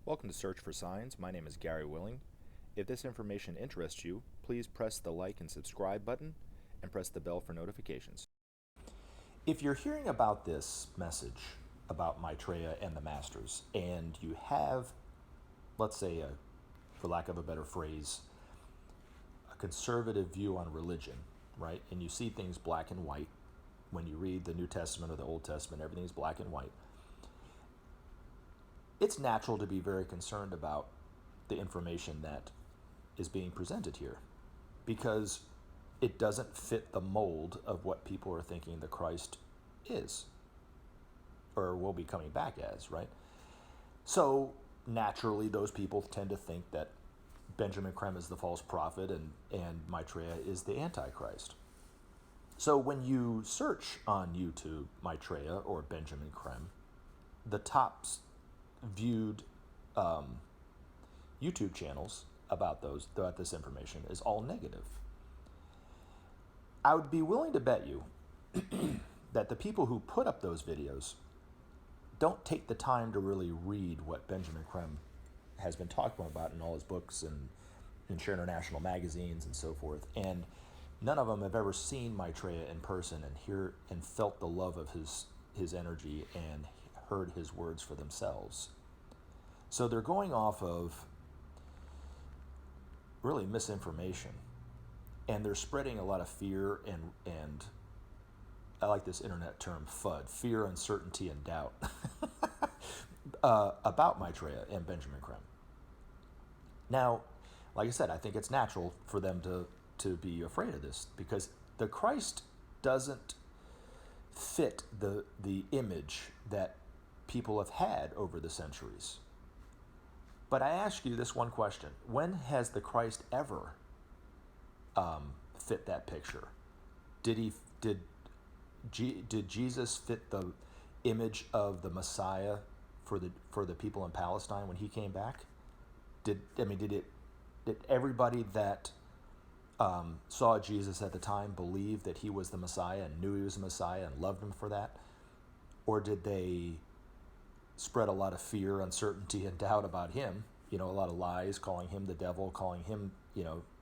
Welcome to Search for Signs. My name is Gary Willing. If this information interests you, please press the like and subscribe button and press the bell for notifications. If you're hearing about this message about Maitreya and the Masters, and you have, let's say, for lack of a better phrase, a conservative view on religion, right? And you see things black and white. When you read the New Testament or the Old Testament, everything's black and white. It's natural to be very concerned about the information that is being presented here because it doesn't fit the mold of what people are thinking the Christ is or will be coming back as, right? So naturally, those people tend to think that Benjamin Creme is the false prophet and Maitreya is the Antichrist. So when you search on YouTube Maitreya or Benjamin Creme, the top viewed YouTube channels about this information is all negative. I would be willing to bet you that the people who put up those videos don't take the time to really read what Benjamin Creme has been talking about in all his books and in Share International magazines and so forth. And none of them have ever seen Maitreya in person and felt the love of his energy and heard his words for themselves. So they're going off of really misinformation, and they're spreading a lot of fear and I like this internet term FUD, fear, uncertainty, and doubt about Maitreya and Benjamin Creme. Now, like I said, I think it's natural for them to be afraid of this because the Christ doesn't fit the image that people have had over the centuries. But I ask you this one question. When has the Christ ever fit that picture? Did Jesus fit the image of the Messiah for the people in Palestine when he came back? Did everybody that saw Jesus at the time believe that he was the Messiah and knew he was the Messiah and loved him for that? Or did they spread a lot of fear, uncertainty, and doubt about him? A lot of lies, calling him the devil, calling him,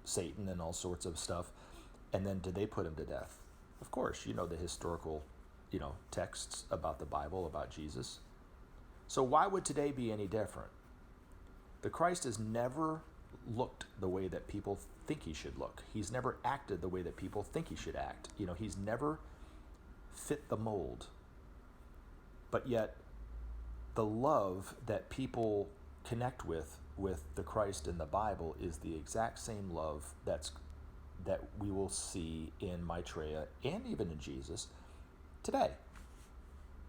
Satan and all sorts of stuff. And then did they put him to death? Of course, the historical, texts about the Bible, about Jesus. So why would today be any different? The Christ has never looked the way that people think he should look. He's never acted the way that people think he should act. He's never fit the mold. But yet, the love that people connect with the Christ in the Bible is the exact same love that we will see in Maitreya and even in Jesus today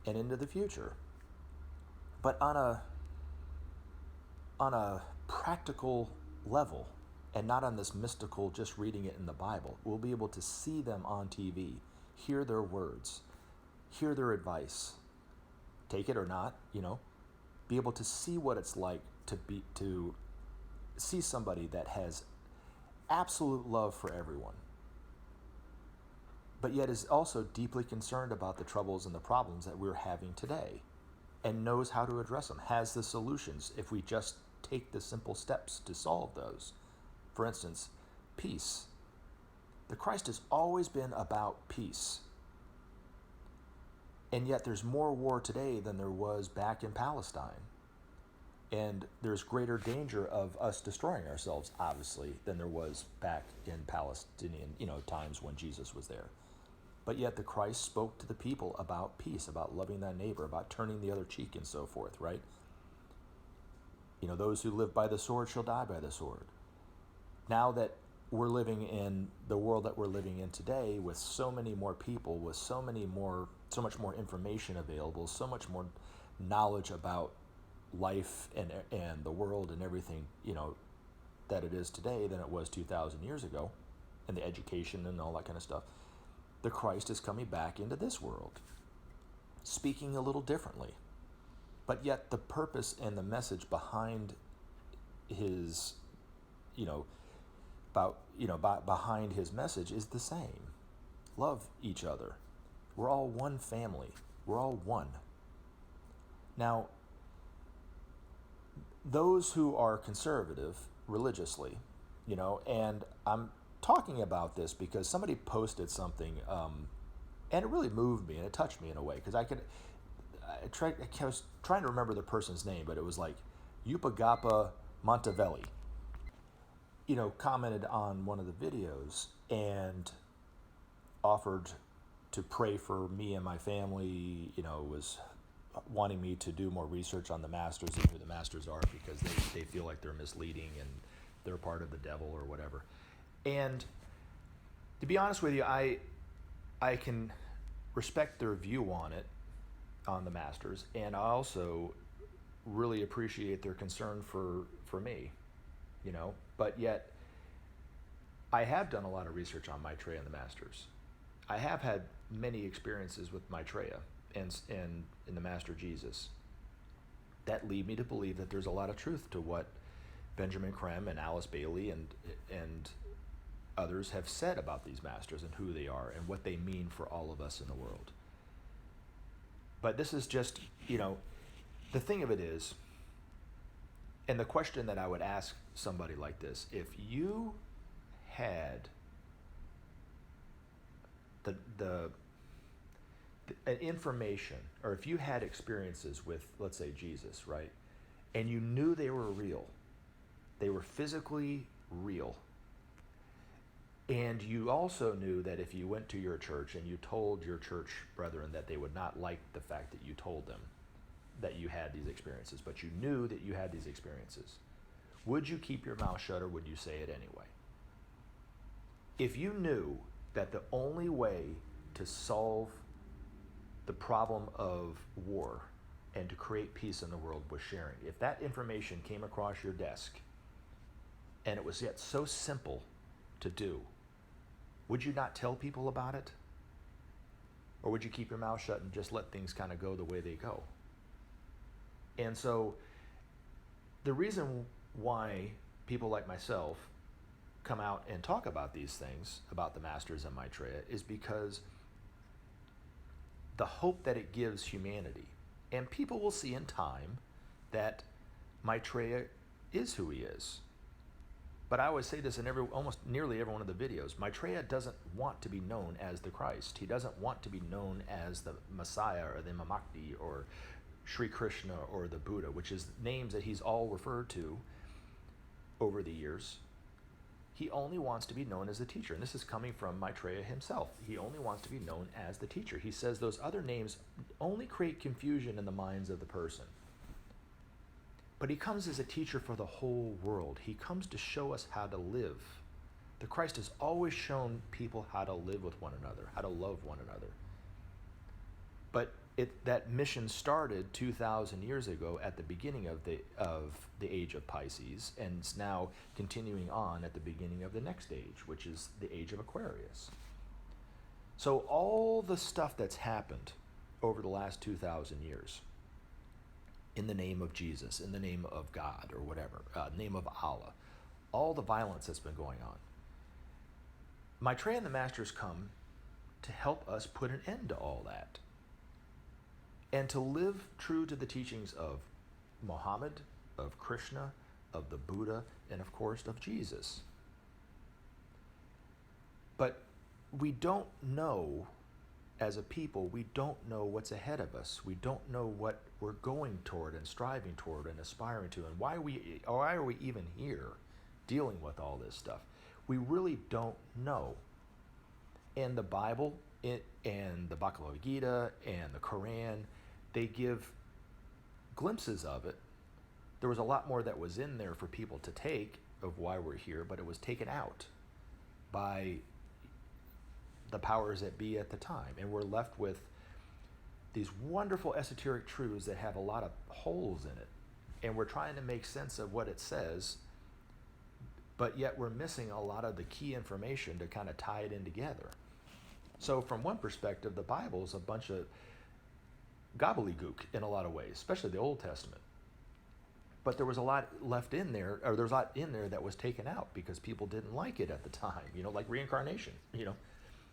and into the future. But on a practical level and not on this mystical just reading it in the Bible, we'll be able to see them on TV, hear their words, hear their advice, take it or not, be able to see what it's like to see somebody that has absolute love for everyone, but yet is also deeply concerned about the troubles and the problems that we're having today and knows how to address them, has the solutions if we just take the simple steps to solve those. For instance, peace. The Christ has always been about peace. And yet there's more war today than there was back in Palestine. And there's greater danger of us destroying ourselves, obviously, than there was back in Palestinian, times when Jesus was there. But yet the Christ spoke to the people about peace, about loving thy neighbor, about turning the other cheek and so forth, right? Those who live by the sword shall die by the sword. Now that we're living in the world that we're living in today with so many more people, with so much more information available, so much more knowledge about life and the world and everything, that it is today than it was 2,000 years ago, and the education and all that kind of stuff. The Christ is coming back into this world, speaking a little differently. but yet the purpose and the message behind his, you know, behind his message is the same. Love each other. We're all one family. We're all one. Now, those who are conservative religiously, and I'm talking about this because somebody posted something, and it really moved me and it touched me in a way, because I was trying to remember the person's name, but it was like Upagapa Montevelli, commented on one of the videos and offered to pray for me and my family, was wanting me to do more research on the masters and who the masters are, because they feel like they're misleading and they're part of the devil or whatever. And to be honest with you, I can respect their view on it, on the masters, and I also really appreciate their concern for me, but yet I have done a lot of research on Maitreya and the masters. I have had many experiences with Maitreya and in the Master Jesus that lead me to believe that there's a lot of truth to what Benjamin Creme and Alice Bailey and others have said about these masters and who they are and what they mean for all of us in the world. But this is just, the thing of it is, and the question that I would ask somebody like this, if you had the information, or if you had experiences with, let's say, Jesus, right, and you knew they were real, they were physically real, and you also knew that if you went to your church and you told your church brethren that they would not like the fact that you told them that you had these experiences, but you knew that you had these experiences, would you keep your mouth shut or would you say it anyway? If you knew that the only way to solve the problem of war and to create peace in the world was sharing, if that information came across your desk and it was yet so simple to do, would you not tell people about it? Or would you keep your mouth shut and just let things kind of go the way they go? And so the reason why people like myself come out and talk about these things, about the masters and Maitreya, is because the hope that it gives humanity. And people will see in time that Maitreya is who he is. But I always say this in almost nearly every one of the videos. Maitreya doesn't want to be known as the Christ. He doesn't want to be known as the Messiah or the Mahdi or Sri Krishna or the Buddha, which is names that he's all referred to over the years. He only wants to be known as the teacher. And this is coming from Maitreya himself. He only wants to be known as the teacher. He says those other names only create confusion in the minds of the person. But he comes as a teacher for the whole world. He comes to show us how to live. The Christ has always shown people how to live with one another, how to love one another. But that mission started 2,000 years ago at the beginning of the age of Pisces, and it's now continuing on at the beginning of the next age, which is the age of Aquarius. So all the stuff that's happened over the last 2,000 years, in the name of Jesus, in the name of God, or whatever, name of Allah, all the violence that's been going on, Maitreya and the Masters come to help us put an end to all that, and to live true to the teachings of Muhammad, of Krishna, of the Buddha, and of course of Jesus. But we don't know, as a people, we don't know what's ahead of us. We don't know what we're going toward and striving toward and aspiring to, and why are we even here dealing with all this stuff. We really don't know. And the Bible and the Bhagavad Gita and the Quran, they give glimpses of it. There was a lot more that was in there for people to take of why we're here, but it was taken out by the powers that be at the time. And we're left with these wonderful esoteric truths that have a lot of holes in it. And we're trying to make sense of what it says, but yet we're missing a lot of the key information to kind of tie it in together. So from one perspective, the Bible is a bunch of gobbledygook in a lot of ways, especially the Old Testament. But there was a lot left in there, or there's a lot in there that was taken out because people didn't like it at the time, like reincarnation,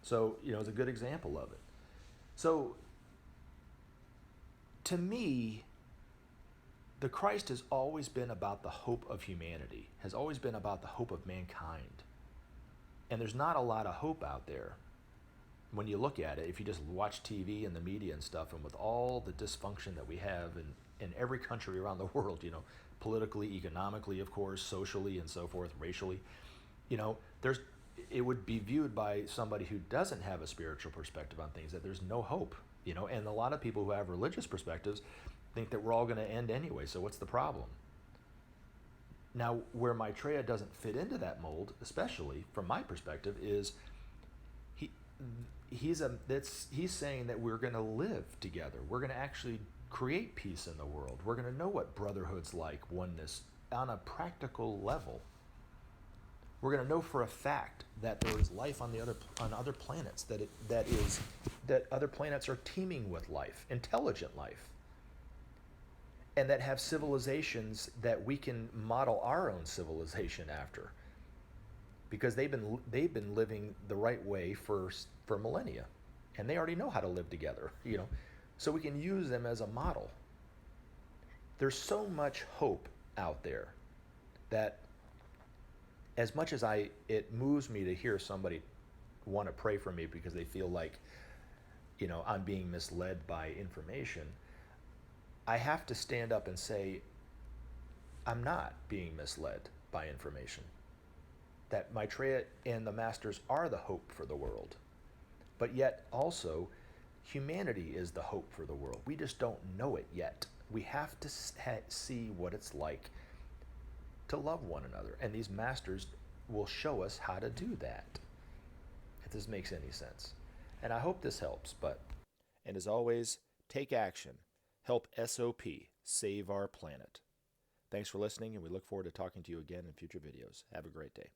So, it's a good example of it. So, to me, the Christ has always been about the hope of humanity, has always been about the hope of mankind. And there's not a lot of hope out there when you look at it, if you just watch TV and the media and stuff, and with all the dysfunction that we have in every country around the world, politically, economically, of course, socially, and so forth, racially, it would be viewed by somebody who doesn't have a spiritual perspective on things that there's no hope, and a lot of people who have religious perspectives think that we're all going to end anyway, so what's the problem? Now, where Maitreya doesn't fit into that mold, especially from my perspective, is he's saying that we're going to live together. We're going to actually create peace in the world. We're going to know what brotherhood's like, oneness, on a practical level. We're going to know for a fact that there is life on other planets, that other planets are teeming with life, intelligent life, and that have civilizations that we can model our own civilization after, because they've been living the right way for millennia, and they already know how to live together, so we can use them as a model. There's so much hope out there that, as much as it moves me to hear somebody want to pray for me because they feel like, I'm being misled by information, I have to stand up and say, I'm not being misled by information. That Maitreya and the Masters are the hope for the world. But yet also, humanity is the hope for the world. We just don't know it yet. We have to see what it's like to love one another. And these Masters will show us how to do that, if this makes any sense. And I hope this helps. And as always, take action. Help SOP save our planet. Thanks for listening, and we look forward to talking to you again in future videos. Have a great day.